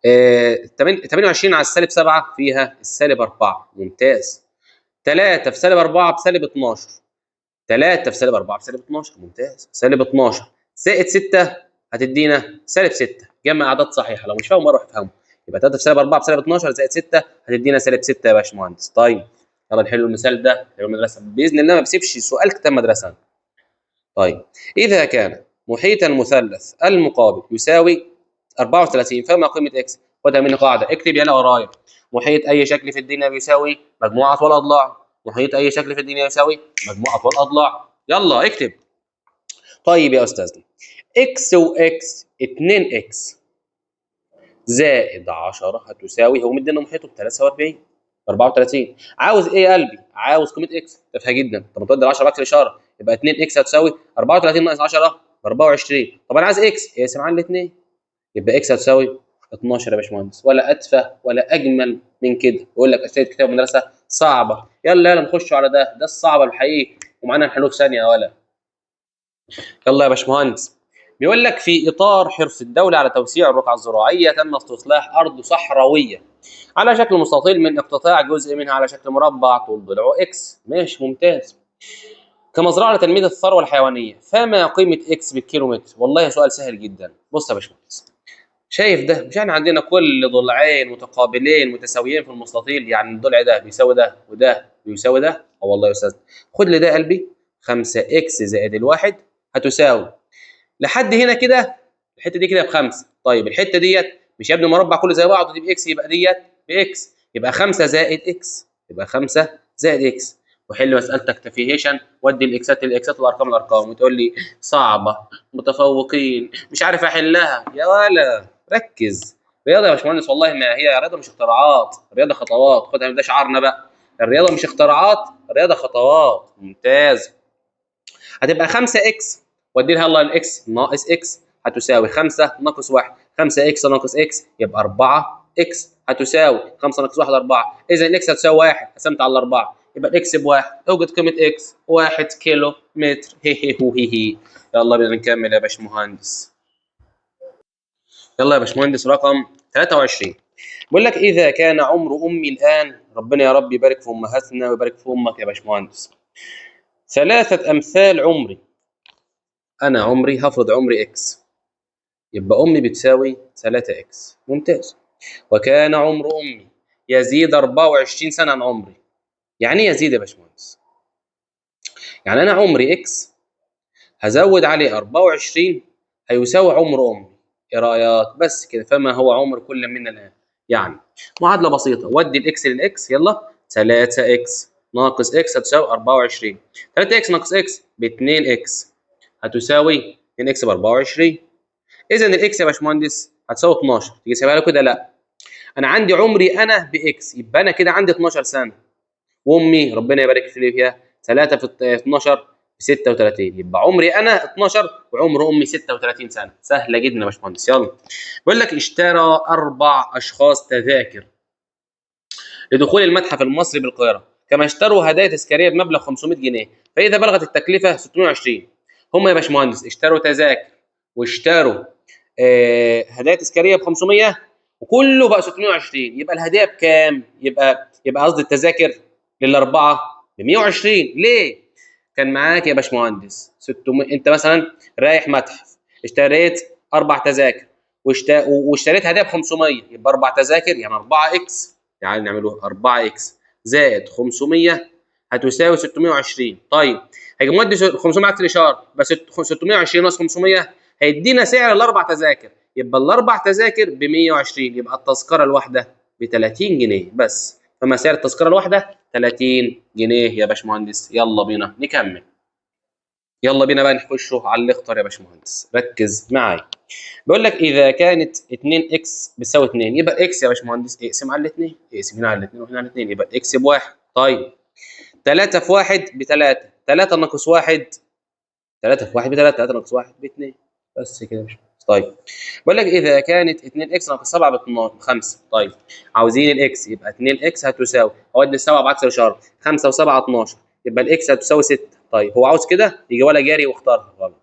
28 على السالب 7 فيها السالب 4 ممتاز. 3 في سالب 4 بسالب 12. 3 في سالب 4 بسالب 12 ممتاز. سالب 12 زائد 6 هتدينا سالب 6. جمع اعداد صحيحه. لو مش فاهم اروح افهمه. يبقى 3 في سالب 4 بسالب 12 زائد 6 هتدينا سالب 6 يا باشمهندس. طيب يلا نحل المثال ده في المدرسه باذن الله ما بسيبش سؤال كتاب مدرسه. طيب اذا كان محيط المثلث المقابل يساوي 34 فما قيمه اكس؟ خدها مني قاعده اكتب يلا ورايا. محيط اي شكل في الدنيا بيساوي مجموع اطوال اضلاع. محيط اي شكل في الدنيا يساوي مجموع اطوال اضلاع. يلا اكتب. طيب يا استاذنا اكس واكس 2 اكس زائد 10 هتساوي هو مدينا محيطه ب 43 34. عاوز ايه يا قلبي؟ عاوز قيمه اكس. تافهه جدا. طب ما تودي ال 10 بعكس الاشاره يبقى 2 اكس هتساوي 34 ناقص 10 ب 24. طب انا عايز اكس اقسم على الاثنين يبقى اكس هتساوي 12 يا باشمهندس. ولا اتفه ولا اجمل من كده. يقول لك اسئله كتاب المدرسه صعبه. يلا يلا نخش على ده الصعب الحقيقي ومعانا نحلوه في ثانيه ولا. يلا يا باشمهندس بيقول لك في اطار حرص الدوله على توسيع الرقعه الزراعيه تم استصلاح ارض صحراويه على شكل مستطيل من اقتطاع جزء منها على شكل مربع طول ضلعه اكس. ماشي ممتاز. كمزرعه لتنميه الثروه الحيوانيه فما قيمه اكس بالكيلومتر؟ والله سؤال سهل جدا. بص يا باشمهندس شايف ده؟ مش احنا عندنا كل ضلعين متقابلين متساويين في المستطيل؟ يعني الضلع ده بيساوي ده وده بيساوي ده. اه والله يا استاذ. خد لي ده يا قلبي 5 اكس زائد الواحد هتساوي لحد هنا كده الحته دي كده بخمسه. طيب الحته ديت مش يا ابني مربع كله زي بعضه دي باكس يبقى ديت باكس يبقى 5 زائد اكس يبقى 5 زائد اكس. وحل مسالتك تفيهيشن ودي الاكسات الاكسات والارقام الارقام وتقول لي صعبه متفوقين مش عارف احلها. يا ولا ركز. رياضه يا باشمهندس والله ما هي رياضه مش اختراعات. رياضه خطوات. خدها ده شعارنا بقى. الرياضه مش اختراعات الرياضه خطوات. ممتاز. هتبقى 5 اكس وادي لها يلا الاكس ناقص اكس هتساوي 5 ناقص 1. 5 اكس ناقص اكس يبقى 4 اكس هتساوي 5 ناقص 1 4. اذا الاكس هتساوي 1 قسمت على 4 يبقى الاكس بواحد. اوجد قيمه اكس 1 كيلو متر. هي. يلا بينا نكمل يا باشمهندس. يلا يا باشمهندس رقم 23 بيقول لك اذا كان عمر امي الان ربنا يا رب يبارك في امهاتنا ويبارك في امك يا باشمهندس 3 امثال عمري. انا عمري هفرض عمري اكس يبقى امي بتساوي 3 اكس. ممتاز. وكان عمر امي يزيد 24 سنه عن عمري. يعني ايه يزيد يا باشمهندس؟ يعني انا عمري اكس هزود عليه 24 هيساوي عمر امي. ايه رايك؟ بس كده. فما هو عمر كل منا الان؟ يعني معادله بسيطه. ودي الاكس للاكس يلا 3 اكس ناقص اكس هتساوي 24. 3 اكس ناقص اكس ب 2 اكس هتساوي 2 اكس ب 24. اذا الاكس يا باشمهندس هتساوي 12. تيجي سيبها له كده؟ لا انا عندي عمري انا باكس يبقى انا كده عندي 12 سنه. وامي ربنا يبارك فيها 3 في 12 ب 36 يبقى عمري انا 12 وعمر امي 36 سنه. سهله جدا يا باشمهندس. يلا بيقول لك اشترى 4 اشخاص تذاكر لدخول المتحف المصري بالقاهره كما اشتروا هدايا تذكاريه بمبلغ 500 جنيه. فاذا بلغت التكلفه 620. هم يا باشمهندس اشتروا تذاكر واشتروا هدايا تذكاريه ب 500 وكله بقى 620. يبقى الهديه بكام؟ يبقى قصدي التذاكر للاربعه ب 120. ليه؟ كان معاك يا باشمهندس 600. انت مثلا رايح متحف اشتريت اربع تذاكر واشتريت هديه ب 500، يبقى اربع تذاكر يعني 4 اكس. يعني نعمله 4 اكس زائد 500 هتساوي 620. طيب هيجي مودي 500 عكس الاشاره، بس 620 ناقص 500 هيدينا سعر الاربع تذاكر. يبقى الاربع تذاكر ب 120، يبقى التذكره الواحده ب 30 جنيه بس. فما سعر التذكره الواحده 30 جنيه يا باشمهندس. يلا بينا نكمل. يلا بينا بقى نخشوا على اللي اختار يا باشمهندس. ركز معايا. بيقول لك اذا كانت 2 اكس بتساوي 2، يبقى اكس يا باشمهندس اقسم على الاثنين، اقسم هنا على الاثنين وهنا على الاثنين، يبقى اكس بواحد. طيب 3 في 1 ب 3، 3 ناقص 1 3 في 1 ب 3، 3 ناقص 1 ب 2. بس كده مش طيب. بقول لك اذا كانت 2 اكس ناقص 7 ب 5. طيب عاوزين الاكس، يبقى 2 اكس هتساوي، اودي السبعه بعكس الاشاره، 5 و7 12، يبقى الاكس هتساوي 6. طيب هو عاوز كده يجي ولا جاري واختارها غلط.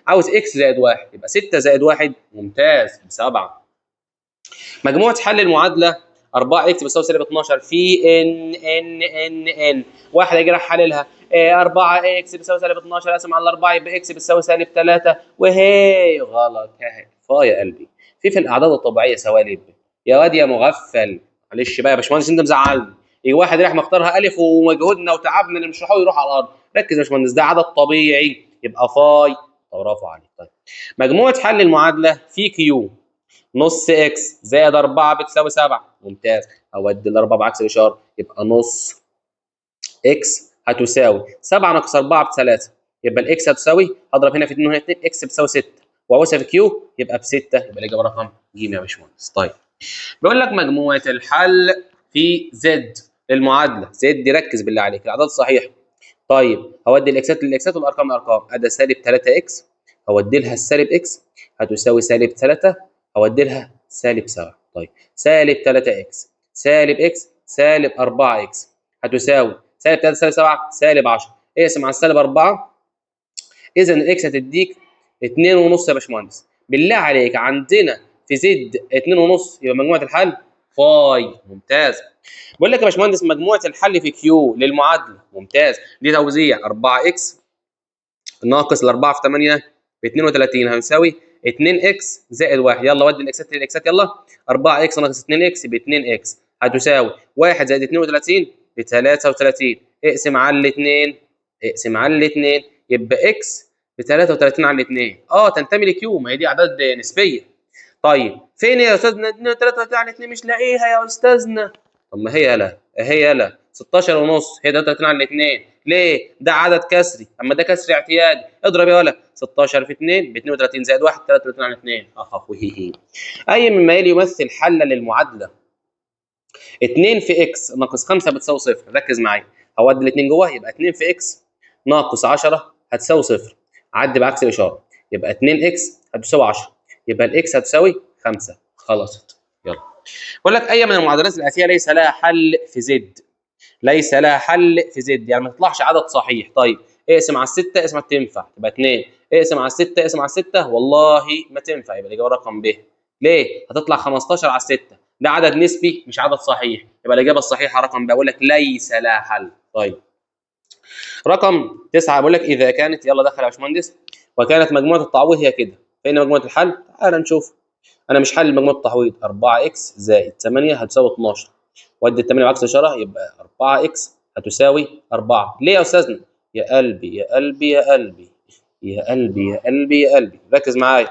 عاوز اكس زائد 1، يبقى 6 زائد 1 ممتاز ب 7. مجموعة حل المعادلة 4 اكس بتساوي سالب 12 في ان. واحد هيجي راح حللها 4 اكس بتساوي سالب 12 اقسم على 4 يبقى اكس بتساوي سالب 3، وهي غلط. يا قلبي في الاعداد الطبيعيه سوالب. يا واد يا مغفل، معلش بقى يا باشمهندس انت مزعلني. يجي واحد راح مختارها الف ومجهودنا وتعبنا اللي نشرحه يروح على الارض. ركز يا باشمهندس، ده عدد طبيعي يبقى فاي. برافو عليك. طيب مجموعة حل المعادلة في كيو نص اكس زائد 4 بتساوي 7. ممتاز. اودي الاربعه بعكس الاشاره، يبقى نص اكس هتساوي 7 ناقص 4 ب 3، يبقى الاكس هتساوي، هضرب هنا في 2 وهنا 2، اكس بتساوي 6 واوسع في كيو يبقى ب 6، يبقى الاجابه رقم ج يا باشمهندس. طيب بيقول لك مجموعه الحل في زد المعادله زد دي، ركز بالله عليك الاعداد الصحيحه. طيب هودي الاكسات للاكسات والارقام للارقام، ادي سالب 3 اكس هودي لها السالب اكس هتساوي سالب 3، هودي لها سالب 7. طيب سالب 3 اكس سالب اكس سالب 4 اكس هتساوي سالب 3 سالب 7 سالب 10. اقسم على السالب 4، اذا الاكس هتديك 2 ونص يا باشمهندس. بالله عليك عندنا في زد 2 ونص، يبقى مجموعه الحل فاي. ممتاز. بقول لك يا باشمهندس مجموعه الحل في كيو للمعادله. ممتاز. دي توزيع 4 اكس ناقص ال 4 في 8 ب 32 هنساوي 2 اكس زائد 1. يلا ودي الاكسات للاكسات يلا. 4 اكس ناقص 2 اكس ب 2 اكس هتساوي 1 زائد 32 ب 33. اقسم على الاثنين، اقسم على الاثنين، يبقى اكس ب 33 على الاثنين. تنتمي لكيو، ما هي دي اعداد نسبيه. طيب فين يا استاذنا 33 على 2 مش لاقيها يا استاذنا؟ طب ما هي يلا، هي يلا 16 ونص هي 33 على 2. ليه؟ ده عدد كسري، اما ده كسري اعتيادي. اضرب يا ولا 16 في 2 ب 32 زائد 1 33 على 2. وهي اي مما يلي يمثل حلا للمعادله 2 في اكس ناقص 5 بتساوي 0. ركز معايا، هودي الاثنين جوه، يبقى 2 في اكس ناقص 10 هتساوي 0. عدي بعكس الاشاره، يبقى 2 اكس هتساوي 10، يبقى الاكس هتساوي 5. خلصت. يلا بقول لك اي من المعادلات الاتيه ليس لها حل في زد. ليس لها حل في زد يعني ما تطلعش عدد صحيح. طيب اقسم على الستة، اقسم تنفع تبقى 2. اقسم على الستة، اقسم على الستة والله ما تنفع، يبقى الاجابه رقم ب. ليه؟ هتطلع 15 على 6، ده عدد نسبي مش عدد صحيح، يبقى الاجابه الصحيحه رقم ب. بقول لك ليس لها حل. طيب رقم 9 بقول لك اذا كانت، يلا دخل يا باشمهندس، وكانت مجموعه التعويض هي كده، فين مجموعه الحل؟ تعال نشوف. انا مش حل مجموعه التعويض. 4 اكس زائد 8 هتساوي 12، ودي ال 8 بعكس الاشاره يبقى 4 اكس هتساوي 4. ليه يا استاذنا؟ يا قلبي يا قلبي يا قلبي يا قلبي يا قلبي يا قلبي، ركز معايا.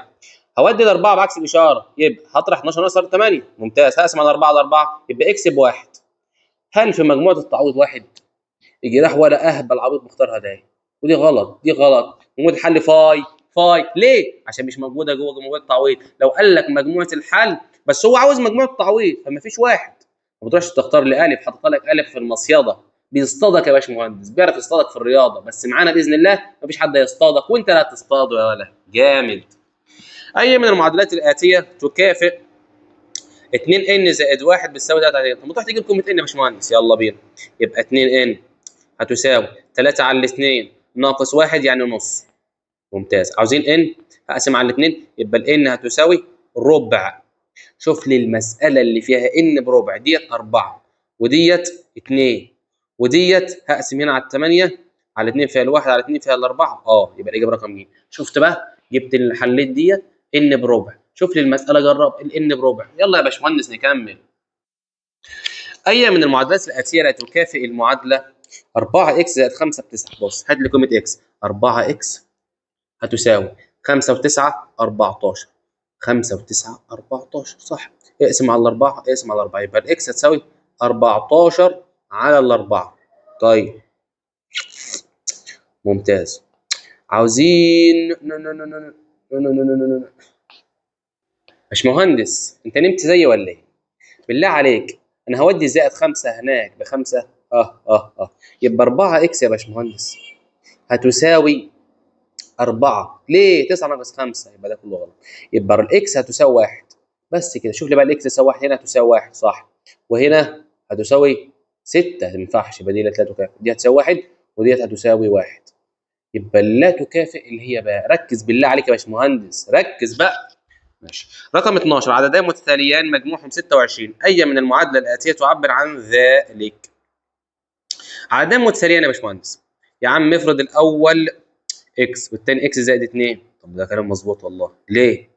هودي الاربعه بعكس الاشاره، يبقى هطرح 12 ناقص 8. ممتاز. هقسم على 4 على 4 يبقى اكس بواحد. هل في مجموعه التعويض واحد؟ يجي راح ولا اهبل عبيط مختار هدايا، ودي غلط، دي غلط. مجموعه الحل فاي. فاي ليه؟ عشان مش موجوده جوه مجموعه التعويض. لو قال لك مجموعه الحل بس هو عاوز مجموعه التعويض فما فيش واحد، ما تروحش تختار لي الف، حاطط لك الف في المصيده. بيصطادك يا باشمهندس، بيعرف يصطادك في الرياضه، بس معانا باذن الله ما فيش حد هيصطادك وانت لا تصطاده يا ولا جامد. اي من المعادلات الاتيه تكافئ 2 ان زائد 1 بتساوي 3. طب ما تروح تجيب قيمه ان يا باشمهندس. يلا بينا. يبقى 2 ان هتساوي 3 على 2 ناقص 1 يعني نص. ممتاز. عاوزين ان، هقسم على الاثنين يبقى الان هتساوي ربع. شوف لي المساله اللي فيها ان بربع، ديت 4 وديت 2 وديت هقسم هنا على 8 على 2 فيها الواحد على 2 فيها الاربعه، يبقى الاجابه رقم ج. شفت بقى؟ جبت الحليت ديت ان بربع. شوف لي المساله، جرب الان بربع. يلا يا باشمهندس نكمل. اي من المعادلات الاتيه لا تكافئ المعادله 4 اكس زائد 5 ب9. بص هات لي قيمه اكس. 4 اكس هتساوي 5 و9 14. 5 و9 14 صح. اقسم على الأربعة، اقسم على الأربعة، يبقى الإكس هتساوي 14 على الأربعة. طيب ممتاز. عاوزين باشمهندس أنت نمت زيي ولا إيه؟ بالله عليك أنا هودي زائد 5 هناك ب5. يبقى 4 إكس يا باشمهندس هتساوي 4. ليه؟ 9 ناقص 5 يبقى ده كله غلط. يبقى الإكس هتساوي 1 بس كده. شوف لي بقى الإكس تساوي 1 هنا، هتساوي 1 صح، وهنا هتساوي 6 ما ينفعش، يبقى دي لا تكافئ، دي هتساوي 1 وديت هتساوي 1. يبقى لا تكافئ اللي هي بقى، ركز بالله عليك يا باشمهندس ركز بقى. ماشي. رقم 12 عددان متتاليان مجموعهم 26. أي من المعادلة الآتية تعبر عن ذلك؟ عددان متتاليان يا باشمهندس. يا عم افرض الأول اكس والتاني اكس زائد 2. طب ده كلام مظبوط والله. ليه؟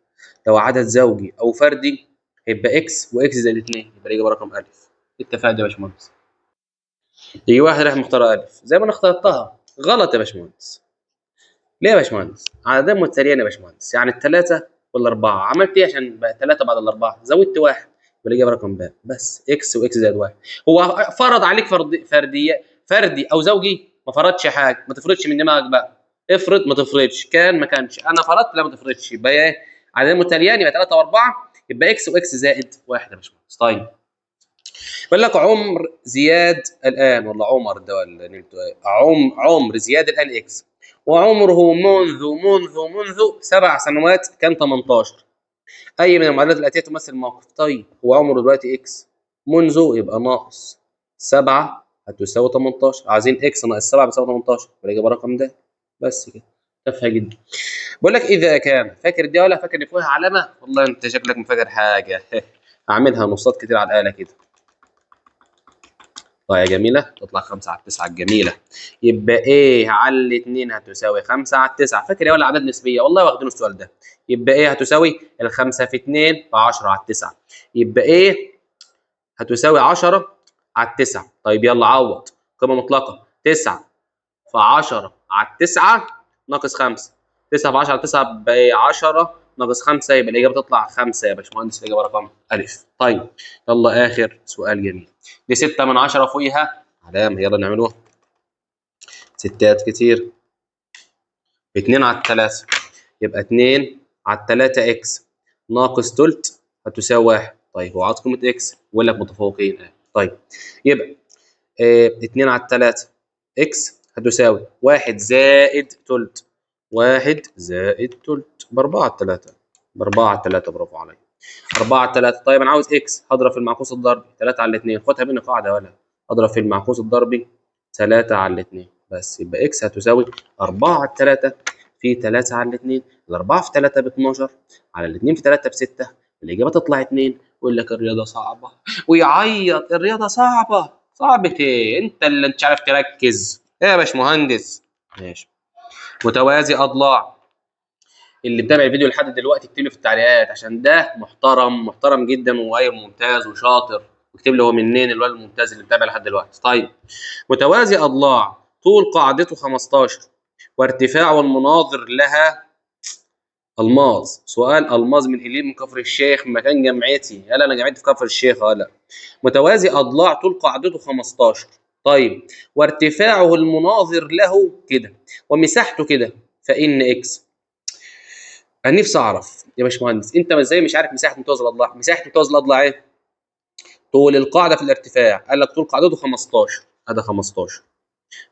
لو عدد زوجي او فردي هيبقى اكس واكس زائد 2، يبقى الاجابه رقم الف. اتفقنا يا باشمهندس. يجي واحد راح مختار الف زي ما انا اخترتها، غلط يا باشمهندس. ليه يا باشمهندس؟ عددين متتاليين يا باشمهندس، يعني الثلاثه والاربعه. عملت ايه عشان بقى ثلاثه بعد الاربعه؟ زودت واحد، يبقى الاجابه رقم ب. بس اكس واكس زائد واحد. هو فرض عليك فردي او زوجي؟ ما فرضش حاجه، ما تفرضش من دماغك بقى. افرض ما تفرضش، كان ما كانش، انا فرضت لا ما تفرضش. يبقى ايه؟ عددين متتاليين يبقى 3 و4، يبقى اكس واكس زائد واحد يا باشمهندس. طيب بيقول لك عمر زياد الان، ولا عمر ده ولا نمت؟ عمر زياد الان اكس، وعمره منذ 7 سنوات كان 18. اي من المعادلات الاتيه تمثل الموقف؟ طيب هو عمره دلوقتي اكس، منذ يبقى ناقص 7 هتساوي 18. عايزين اكس ناقص 7 بيساوي 18، الاجابه رقم ده. بس كده، تافهه جدا. بقول لك اذا كان، فاكر دي ولا فاكر ان فيها علامه؟ والله انت شكلك مفكر حاجه. هعملها نصات كتير على الاله كده. طيب يا جميله تطلع 5 على 9 الجميله. يبقى ايه على 2 هتساوي 5 على 9. فاكر ايه ولا اعداد نسبيه؟ والله واخدين السؤال ده. يبقى ايه هتساوي الخمسه في 2 ب 10 على 9. يبقى ايه هتساوي 10 على 9. طيب يلا عوض. قيمه مطلقه 9 في 10 على 9 ناقص 5. 9 في 10 على 9 ب 10 ناقص 5، يبقى الاجابه تطلع 5 يا باشمهندس، الاجابه رقم الف. طيب يلا اخر سؤال جميل. دي 6 من 10 فوقيها علامه، يلا نعملوها. ستات كتير. 2 على 3 يبقى 2 على 3 اكس ناقص تلت هتساوي 1. طيب هو عاطي قيمه اكس ويقول لك متفوقين. طيب يبقى 2 على 3 اكس هتساوي 1 زائد تلت. 1 زائد تلت ب 4 على 3. ب 4 على 3، برافو عليا. 4 على 3. طيب انا عاوز اكس، هضرب في المعكوس الضربي 3 على 2. خدها مني قاعده ولا اضرب في المعكوس الضربي 3 على 2 بس. يبقى اكس هتساوي 4 على 3 في 3 على 2. ال4 في 3 ب 12 على ال2 في 3 ب 6. الاجابه تطلع 2. ويقول لك الرياضه صعبه ويعيط. الرياضه صعبه. صعبة ايه؟ انت اللي مش عارف تركز. ايه يا باشمهندس؟ ماشي. متوازي اضلاع. اللي متابع الفيديو لحد دلوقتي اكتب لي في التعليقات، عشان ده محترم جدا وقايم ممتاز وشاطر. اكتب لي هو منين الولد الممتاز اللي متابع لحد دلوقتي. طيب متوازي اضلاع طول قاعدته 15 وارتفاع المناظر لها الماظ. سؤال الماظ من إليم من كفر الشيخ من مكان جامعتي. يلا انا جامعتي في كفر الشيخ. لا متوازي اضلاع طول قاعدته 15. طيب وارتفاعه المناظر له كده ومساحته كده، فان اكس. انا نفسي اعرف يا باشمهندس، انت ازاي مش عارف مساحه متوازي الاضلاع؟ مساحه متوازي الاضلاع ايه؟ طول القاعده في الارتفاع. قال لك طول قاعدته 15، هذا 15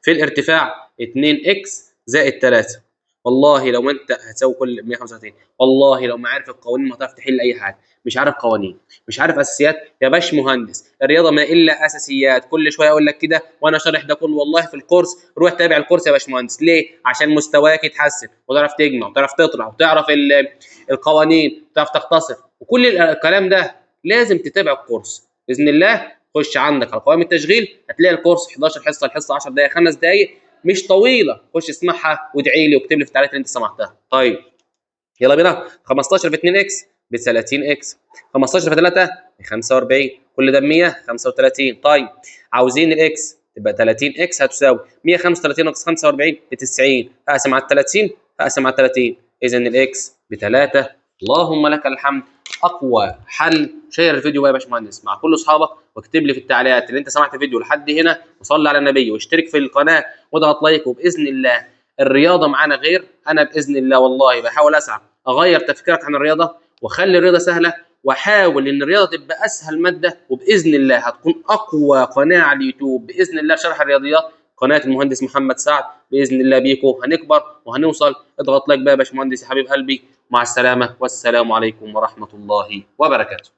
في الارتفاع 2 اكس زائد 3 والله لو انت هتساوي كل 135، والله لو ما عارف القوانين ما هتعرف تحل اي حاجه. مش عارف قوانين، مش عارف اساسيات يا باش مهندس، الرياضه ما الا اساسيات. كل شويه اقول لك كده وانا شارح ده كله والله في الكورس، روح تابع الكورس يا باش مهندس. ليه؟ عشان مستواك يتحسن وتعرف تجمع وتعرف تطرح وتعرف القوانين وتعرف تختصر وكل الكلام ده. لازم تتابع الكورس باذن الله. خش عندك على قوائم التشغيل هتلاقي الكورس 11 حصه، الحصه 10 دقائق 5 دقائق، مش طويله. خش اسمعها وادعي لي واكتب لي في التعليقات اللي انت سمعتها. طيب يلا بينا. 15 في 2 اكس ب 30 اكس، 15 في 3 ب 45، كل ده ب 135. طيب عاوزين الاكس تبقى 30 اكس هتساوي 135 ناقص 45 ب 90، هقسم على 30 هقسم على 30، اذا الاكس ب 3. اللهم لك الحمد. اقوى حل. شير الفيديو بقى يا باشمهندس مع كل اصحابك واكتب لي في التعليقات اللي انت سمعت الفيديو لحد هنا وصلي على النبي واشترك في القناه واضغط لايك. وباذن الله الرياضه معانا غير. انا باذن الله والله بحاول اسعى اغير تفكيرك عن الرياضه واخلي الرياضه سهله، واحاول ان الرياضه تبقى اسهل ماده. وباذن الله هتكون اقوى قناه على اليوتيوب باذن الله شرح الرياضيات، قناه المهندس محمد سعد. باذن الله بيكم هنكبر وهنوصل. اضغط لايك بقى يا باشمهندس يا حبيب قلبي. مع السلامه والسلام عليكم ورحمه الله وبركاته.